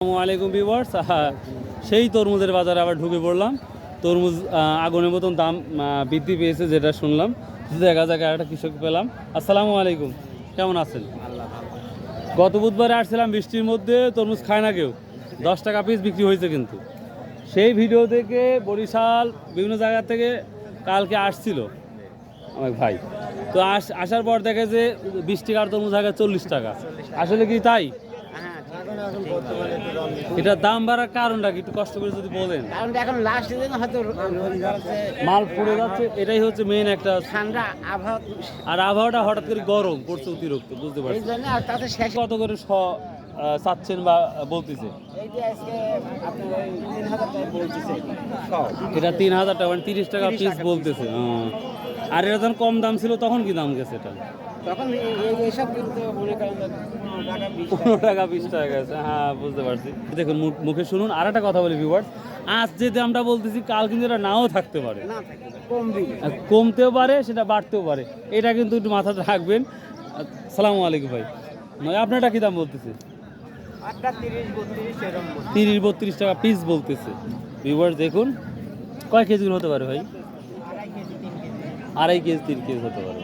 আসসালামু আলাইকুম ভিউয়ার্স, সেই তরমুজের বাজারে আবার ঢুকে পড়লাম। তরমুজ আগুনের মতন দাম বৃদ্ধি পেয়েছে যেটা শুনলাম। দেখা যাক একটা কৃষক পেলাম। আসসালামু আলাইকুম, কেমন আছেন? গত বুধবারে আসছিলাম, বৃষ্টির মধ্যে তরমুজ খায় না কেউ, 10 টাকা পিস বিক্রি হয়েছে। কিন্তু সেই ভিডিও থেকে বরিশাল বিভিন্ন জায়গা থেকে কালকে আসছিল আমার ভাই, তো আসার পর দেখে যে 20 টাকার তরমুজ আগে 40 টাকা। আসলে কি তাই? এটা দাম বাড়ার কারণটা কি একটু কষ্ট করে যদি বলেন? কারণ এখন লাস্ট সিজন হয়তো মাল পড়ে যাচ্ছে, এটাই হচ্ছে মেইন একটা। ঠান্ডা আবহাওয়া, আর আবহাওয়াটা হঠাৎ করে গরম পড়ছে অতিরিক্ত, বুঝতে এই পারছি। জন্য আর তাতে শেষ কত করে চাচ্ছেন বা বলতেছে? এই যে আজকে আপনার ওই 3000 টাকা বলতেছে এটা 3000 টাকা, মানে 30 টাকা পিস বলতেছে। আর এটা যখন কম দাম ছিল তখন কি দাম গেছে এটা? তখন এইসব কিন্তু মনে করেন 15 টাকা 20 টাকা গেছে। হ্যাঁ, বুঝতে পারছি। দেখুন মুখে শুনুন। আর একটা কথা বলি ভিউয়ার্স, আজ যে দামটা বলতেছি কাল কিন্তু এটা নাও থাকতে পারে, না থাকে কমবে। কমতেও পারে, সেটা বাড়তেও পারে। এটা কিন্তু একটু মাথাতে রাখবেন। আসসালামু আলাইকুম ভাই, আপনারটা কি দাম বলতেছে? আপনার 30 32 এরকম 30-32 টাকা পিস বলতেছে। ভিউয়ার্স দেখুন, কয় কেজির হতে পারে ভাই? 2.5 কেজি 3 কেজি হতে পারে।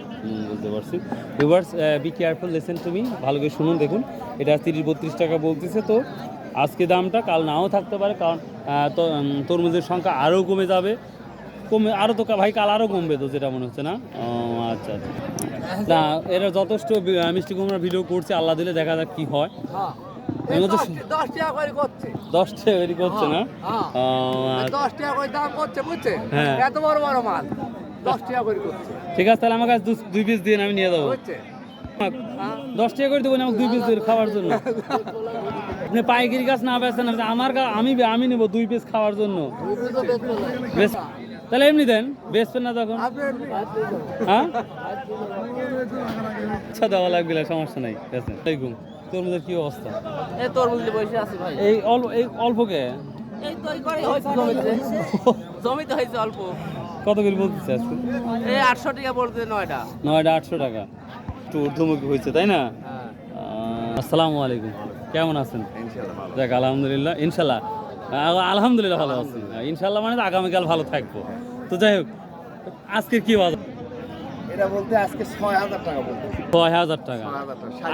বুঝতে পারছি। Viewers, be careful, listen to me, ভালো করে শুনুন। দেখুন, এটা 30-32 টাকা বলতেছে। তো আজকে দামটা কাল নাও থাকতে পারে, কারণ তরমুজের সংখ্যা আরও কমে যাবে। আরও তো ভাই কাল আরও কমবে তো, যেটা মনে হচ্ছে না? আচ্ছা আচ্ছা, না এরা যথেষ্ট মিষ্টি কুমড়ার ভিডিও করছে, আল্লাহ দিলে দেখা যাক কি হয়। 10 টাকা করে করছে, 10 টাকা বেরি করছে না? 10 টাকা করে দাম করছে, বুঝছেন? হ্যাঁ, এত বড় বড় মাল 10 টাকা করে করছে, ঠিক আছে, তাহলে আমার কাছে 2 পিস দিন, আমি নিয়ে যাবো। বুঝছেন? 10 টাকা করে দেবেন আমাকে 2 পিস দিয়ে খাওয়ার জন্য। আপনি পাইকারি গাছ না বেচেন, আমার আমি নেবো 2 পিস খাওয়ার জন্য। তাহলে এমনি দেন, বেচবেন না তখন? হ্যাঁ, আচ্ছা দেওয়া লাগবে, সমস্যা নাই। আসসালামাইকুম, তরমুজের কি অবস্থা? এই তরমুজ নিয়ে বসে আছি ভাই। এই অল্পকে এই তো করে জমিতে হয়েছে অল্প। কত করে বলতেছে আজকে? এই 800 টাকা বলতে 9টা 800 টাকা। একটু ঊর্ধ্বমুখী হয়েছে, তাই না? আসসালামু আলাইকুম, কেমন আছেন? দেখ, আলহামদুলিল্লাহ, ইনশাল্লাহ আলহামদুলিল্লাহ ভালো আছি। ইনশাল্লাহ মানে তো আগামীকাল ভালো থাকবো। তো যাই হোক, আজকে কি বাজার? এটা বলতে আজকে 6000 টাকা বলতে। 6000 টাকা।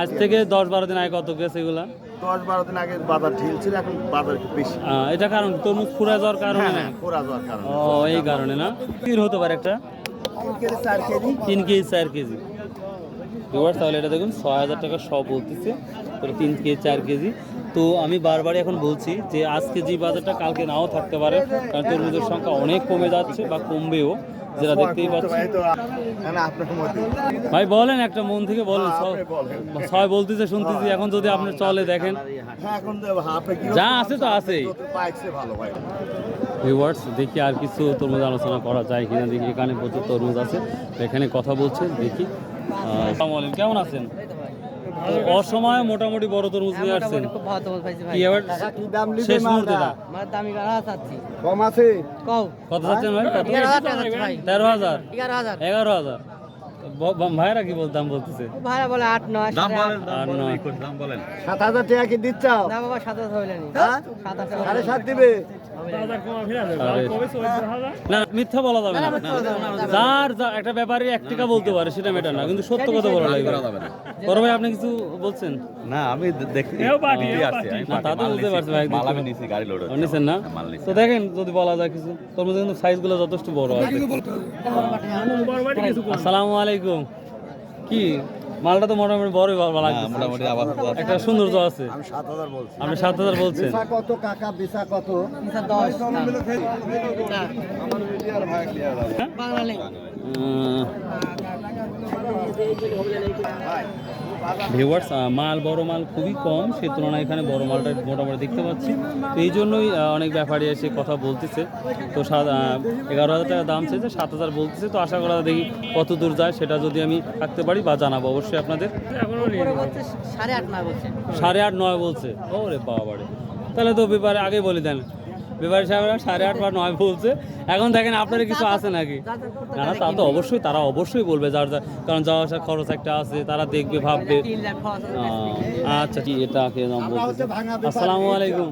আজ থেকে 10-12 দিন আগে কত গেছে এগুলা? 10-12 দিন আগে বাজার ঢিল ছিল, এখন বাজার একটু বেশি। এটা কারণ তরমুজ ফুরা যাওয়ার কারণে না? পুরা যাওয়ার কারণে। ও, এই কারণে না? কি হতে পারে একটা? 3 KG 4 KG. 3 KG 4 KG. Viewers, তাহলে এটা দেখুন 6000 টাকা সব বলতেছে, তো 3 কেজি 4 কেজি। তো আমি বারবারই এখন বলছি যে আজকে যে বাজারটা কালকে নাও থাকতে পারে, কারণ তরমুজের সংখ্যা অনেক কমে যাচ্ছে বা কমবেও, যেটা দেখতেই পাচ্ছি। ভাই বলেন, একটা মন থেকে বলেন। 6 বলতেছে শুনতেছি, এখন যদি আপনি চলে দেখেন, যা আছে তো আছেই। ভিউয়ার্স, দেখি আর কিছু তরমুজ আলোচনা করা যায় কিনা। দেখি এখানে প্রচুর তরমুজ আছে, এখানে কথা বলছে, দেখি। আসসালামু আলাইকুম, কেমন আছেন? অসময়ে মোটামুটি বড় তরমুজ নিয়ে আসছেন, কি এবার শেষ মুহূর্তে কম আছে। কত চাচ্ছেন ভাই? 13,000 11,000? ভাইরা কি দাম বলতেছে? ভাড়া বলে 8-9 আর নয়। 7,000 টাকা কি দিচ্ছ? না বাবা, 7,000 হইলে নি। 7,500 দিবে। না, মিথ্যা বলা যাবে না। যার একটা ব্যাপারে 1 টাকা বলতে পারে, সেটা মেটার না, কিন্তু সত্য কথা বলা লাগবে। বড় ভাই, আপনি কিছু বলছেন? না, আমি দেখছি না, তা তো বুঝতে পারছি ভাই, নিছেন না? তো দেখেন যদি বলা যায় কিছু। তরমুজ কিন্তু সাইজগুলো যথেষ্ট বড় আছে। আসসালামু আলাইকুম, কি মালটা তো মোটামুটি বড়ই ভালো লাগছে, মোটামুটি আবার একটা সৌন্দর্য আছে। আমি 7,000 বলছি। আপনি 7,000 বলছেন? বেচা কত কাকা, বেচা কত? বেচা 10। আমার মিডিয়ার ভাই ক্লিয়ার হবে বাংলাদেশ। ভিউয়ার্স, মাল বড় মাল খুবই কম, সেই তুলনায় এখানে বড় মালটা মোটামুটি দেখতে পাচ্ছি। তো এই জন্যই অনেক ব্যাপারী এসে কথা বলতেছে। তো 11,000 টাকা দাম চেয়েছে, 7,000 বলতেছে। তো আশা করা দেখি কত দূর যায়, সেটা যদি আমি থাকতে পারি বা জানাবো অবশ্যই আপনাদের। 8.5-9 বলছে। ওরে বাবারে, তাহলে তো ব্যাপারে আগে বলে দেন। ব্যাপারী সাহেবরা 8.5 বা 9 বলছে। এখন দেখেন আপনার কিছু আছে নাকি? না না, তা তো অবশ্যই, তারা অবশ্যই বলবে, কারণ যাওয়া আসার খরচ একটা আছে, তারা দেখবে ভাববে। আচ্ছা ঠিক, এটা কে নাম বলতেছে? আসসালামু আলাইকুম।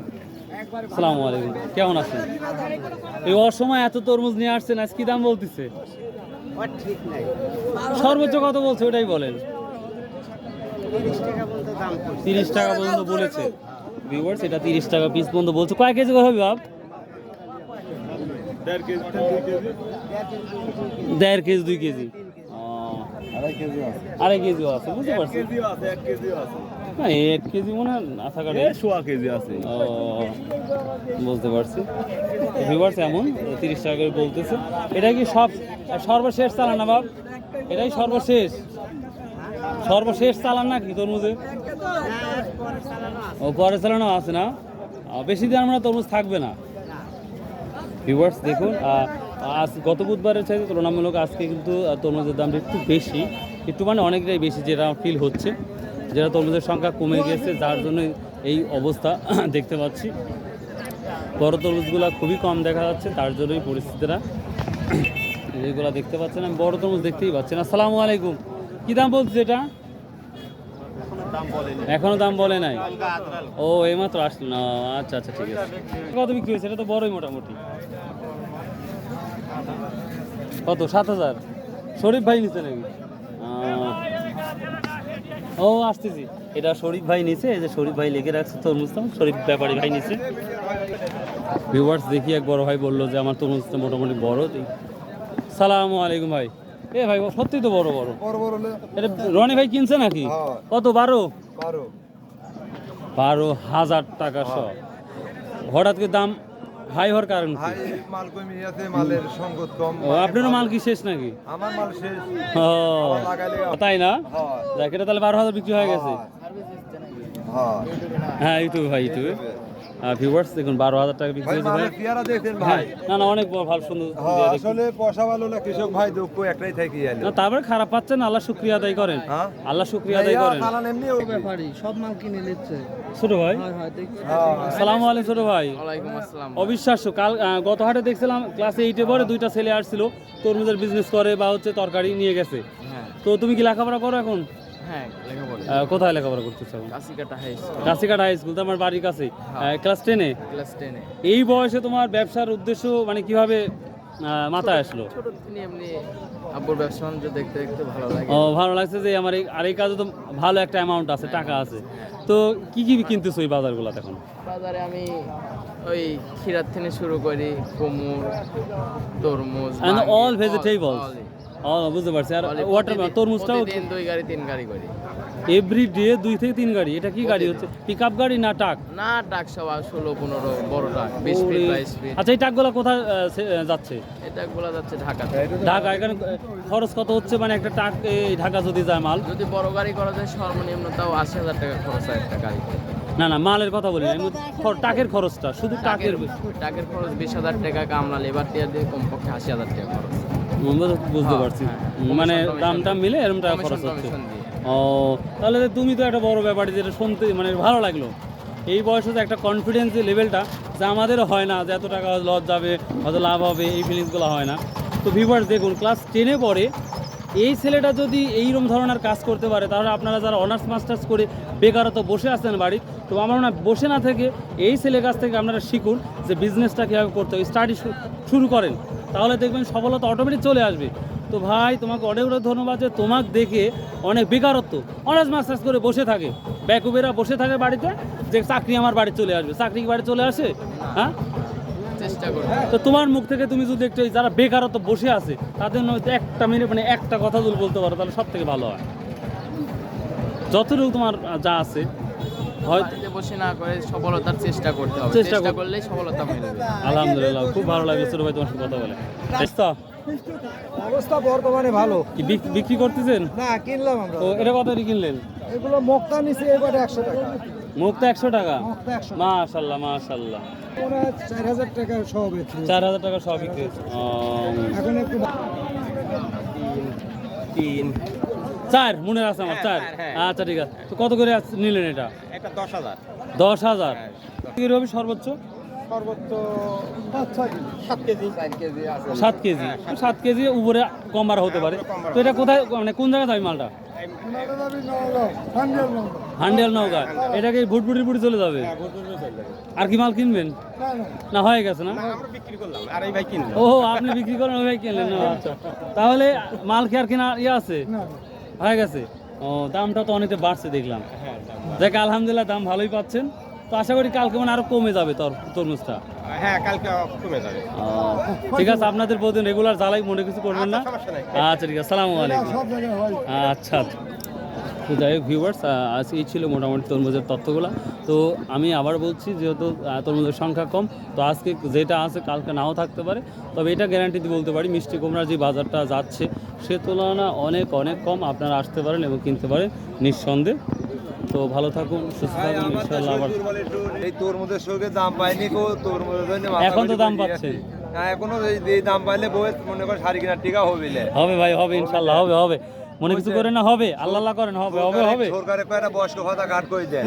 আসসালামু আলাইকুম, কেমন আছেন? এই অসময় এত তরমুজ নিয়ে আসছেন, আজ কি দাম বলতেছে? সর্বোচ্চ কত বলছে ওটাই বলেন। 30 টাকা পর্যন্ত বলেছে ভিউয়ার্স, এটা 30 টাকা পিস পর্যন্ত বলছে। কয় কেজি করে হবে বাপ? 1.5 কেজি 2 কেজি, আড়াই কেজিও আছে, বুঝতে পারছি। না 1 কেজি মনে হয় আশা করি 100 কেজি আছে। বুঝতে পারছি। ভিউয়ার্স এমন 30 টাকা করে বলতেছে। এটা কি সর্বশেষ চালান না বাপ? এটাই সর্বশেষ চালান নাকি তরমুজে? ও পরে চালানো আছে না? বেশি দিন আমরা তরমুজ থাকবে না। ভিউয়ার্স দেখুন, আজ গত বুধবারের চাইতে তুলনামূলক আজকে কিন্তু তরমুজের দামটা একটু বেশি, একটু মানে অনেকটাই বেশি, যেটা ফিল হচ্ছে, যেটা তরমুজের সংখ্যা কমে গিয়েছে, যার জন্য এই অবস্থা দেখতে পাচ্ছি। বড় তরমুজগুলো খুবই কম দেখা যাচ্ছে, তার জন্যই পরিস্থিতিটা যেগুলো দেখতে পাচ্ছেন। আমি বড় তরমুজ দেখতেই পাচ্ছি না। আসসালামু আলাইকুম, কি দাম বলছে এটা? এখনো দাম বলে নাই। ও এইমাত্র আসলো না? আচ্ছা আচ্ছা ঠিক আছে। কত বিক্রি হয়েছে? এটা তো বড়ই মোটামুটি। কত? 7,000? শরীফ ভাই নিচে নাকি? ও আসতেছি, এটা শরীফ ভাই নিচে, এই যে শরীফ ভাই লিখে রাখছে তরমুজটা, শরীফ ব্যাপারী ভাই নিচে। ভিউয়ার্স দেখি, এক বড় ভাই বললো যে আমার তরমুজটা মোটামুটি বড়। সালামু আলাইকুম ভাই। এ ভাই সত্যি তো বড় বড়। এটা রনি ভাই কিনছে নাকি? কত? 12,000 টাকা সহ। হঠাৎ করে দাম হাই হওয়ার কারণ কি? মাল কমে আছে, মালের সংকট কম। ও আপনারও মাল কি শেষ নাকি? আমার মাল শেষ। ও তাই না? দেখ, এটা তাহলে 12,000 বিক্রি হয়ে গেছে। হ্যাঁ ইউটিউবে ভাই, ইউটিউবে ভিউয়ার্স দেখুন 12,000 টাকা বিক্রি হয়েছে ভাই। পেয়ারা দেখেন ভাই। না না, অনেক ভালো সুন্দর। আসলে পয়সা ভালো না, কৃষক ভাই দুঃখ একটাই থাকি গেল। না তারপরে খারাপ পাচ্ছেন, আল্লাহ শুকরিয়া আদায় করেন। আল্লাহ শুকরিয়া আদায় করেন। ব্যাপারী সব মাল কিনে নিচ্ছে। ছোট ভাই, আসসালামু আলাইকুম। ছোট ভাই, ওয়ালাইকুম আসসালাম। অবিশ্বাস্য, কাল গত হাটে দেখছিলাম ক্লাস 8-এ পড়ে 2টা ছেলে আসছিল, তরমুজের বিজনেস করে বা হচ্ছে তরকারি নিয়ে গেছে। তো তুমি কি লেখাপড়া করো এখন? হ্যাঁ লেখাপড়া। কোথায় লেখাপড়া করতেছো এখন? কাশিকাটা হাই স্কুল, তো আমার বাড়ির কাছে। ক্লাস 10-এ? ক্লাস 10 এ। এই বয়সে তোমার ব্যবসার উদ্দেশ্য মানে কিভাবে মাথায় আসলো? ছোট থেকে এমনি আব্বুর ব্যবসা বাণিজ্য দেখতে দেখতে ভালো লাগে। ও ভালো লাগছে যে আমার এই কাজে তো ভালো একটা অ্যামাউন্ট আছে, টাকা আছে। তো কি কি কিনতেছো এই বাজারগুলো এখন? বাজারে আমি ওই ক্ষীরার থেকে শুরু করি, কুমড়, তরমুজ, অল ভেজিটেবলস। বুঝতে পারছি। আর ওয়াটারমেলন, তরমুজটাও 2 গাড়ি 3 গাড়ি করি এভরি ডে 2 থেকে 3 গাড়ি। এটা কি গাড়ি হচ্ছে? পিকআপ গাড়ি না ট্রাক? না ট্রাক সব 16-15 বড় ট্রাক, 20 ফিট 22 ফিট। আচ্ছা, এই ট্রাকগুলো কোথায় যাচ্ছে? এই ট্রাকগুলো যাচ্ছে ঢাকা। ঢাকা। এখানে খরচ কত হচ্ছে মানে একটা ট্রাক ঢাকা যদি যায় মাল? যদি বড় গাড়ি করা যায় সর্বনিম্ন তাও 80,000 টাকা খরচ হয় একটা গাড়ি। না না, মালের কথা বলি না, ট্রাকের খরচটা, শুধু ট্রাকের খরচ 20,000 টাকা, কামলা লেবার টিয়ার দিয়ে কমপক্ষে 80,000 টাকা খরচ। বুঝতে পারছি। মানে দামটা মিলে এরকম টাকা খরচ হচ্ছে। ও তাহলে তুমি তো একটা বড় ব্যাপারই, যেটা শুনতে মানে ভালো লাগলো। এই বয়সে তো একটা কনফিডেন্স লেভেলটা যে আমাদেরও হয় না, যে এত টাকা লস যাবে, হয়তো লাভ হবে, এই ফিলিংসগুলো হয় না। তো ভিউয়ার্স দেখুন, ক্লাস 10-এ পড়ে এই ছেলেটা যদি এইরকম ধরনের কাজ করতে পারে, তাহলে আপনারা যারা অনার্স মাস্টার্স করে বেকারত্ব বসে আছেন বাড়ির, তো আমার মনে হয় বসে না থেকে এই ছেলের কাছ থেকে আপনারা শিখুন যে বিজনেসটা কীভাবে করতে হয়, স্টাডি শুরু করেন, তাহলে দেখবেন সফলতা অটোমেটিক চলে আসবে। তো ভাই তোমাকে অনেক অনেক ধন্যবাদ যে তোমাকে দেখে অনেক বেকারত্ব অনার্স মাস্টার্স করে বসে থাকে, ব্যাকুবেরা বসে থাকে বাড়িতে, যে চাকরি আমার বাড়ি চলে আসবে। চাকরি বাড়ি চলে আসে? হ্যাঁ, চেষ্টা করি। তো তোমার মুখ থেকে তুমি যদি একটু যারা বেকারত্ব বসে আছে তাদের নয়তো একটা মিনিট মানে একটা কথা যদি বলতে পারো, তাহলে সব থেকে ভালো হয়। যতটুকু তোমার যা আছে হয়তো বসে না করে সফলতার চেষ্টা করতে হবে, চেষ্টা করলেই সফলতা মিলবে। আলহামদুলিল্লাহ, খুব ভালো লাগলো ছোট ভাই তোমার সাথে কথা বলে। অবস্থা বর্তমানে ভালো। কি বিক্রি করতেছেন? না, কিনলাম আমরা। ও এটা কত কিনলেন? এগুলো মক্কা নিচে এবারে 100 টাকা। মুক্তা 100 টাকা? মক্কা 100 টাকা। মাশাআল্লাহ মাশাআল্লাহ। ওরা 4,000 টাকা সহ বেচছে। 4,000 টাকা সব বিক্রি হয়েছে। এখন একটু 3 4 মনে আছে আমার 4। আচ্ছা ঠিক আছে। তো কত করে নিলেন এটা? এটা 10,000। 10,000 কি হবে সর্বোচ্চ? সর্বোচ্চ 7 কেজি 4 কেজি আছে 7 কেজি 7 কেজি উপরে কম আর হতে পারে। তো এটা কোথায় মানে কোন জায়গায় যাবে মালটা? হান্ডিয়াল নওগাঁ। এটাকে ভুটভুটির পুটি চলে যাবে। আর কি মাল কিনবেন? না হয়ে গেছে না? আমরা বিক্রি করলাম আর এই ভাই কিনলো। ও আপনি বিক্রি করেন ওই ভাই কিনলেন না? আচ্ছা তাহলে মাল কি আর কেনা ইয়ে আছে? হয়ে গেছে। ও দামটা তো অনেকটা বাড়ছে দেখলাম। দেখ আলহামদুলিল্লাহ দাম ভালোই পাচ্ছেন। তো আশা করি কালকে মানে আরো কমে যাবে তরমুজটা। হ্যাঁ কালকে কমে যাবে। ঠিক আছে আপনাদের প্রতিদিন রেগুলার জ্বালাই মনে কিছু করবেন না। সমস্যা নাই। আচ্ছা ঠিক আছে আসসালামু আলাইকুম। আচ্ছা তো যাই হোক ভিউয়ার্স আজ এই ছিল মোটামুটি তরমুজের তথ্যগুলো। তো আমি আবার বলছি যেহেতু তরমুজের সংখ্যা কম, তো আজকে যেটা আছে কালকে নাও থাকতে পারে। তবে এটা গ্যারান্টি দিয়ে বলতে পারি মিষ্টি কুমড়ার যে বাজারটা যাচ্ছে সে তুলনা অনেক অনেক কম। আপনারা আসতে পারেন এবং কিনতে পারেন নিঃসন্দেহে। তো ভালো থাকুন সুস্থ থাকুন ইনশাআল্লাহ। আবার এই তরমুজের সঙ্গে দাম পাইনি কো তরমুজের জন্য এখন তো দাম পাচ্ছেন। হ্যাঁ এখনো এই দাম পাইলে বই মনে কর শাড়ি কেনার টিকা হবে হবে ভাই হবে ইনশাআল্লাহ হবে হবে মনে কিছু করেন না হবে আল্লাহ আল্লাহ করেন হবে হবে হবে সরকারে কয়টা বয়স্ক ভাতা কাট করে দেয়।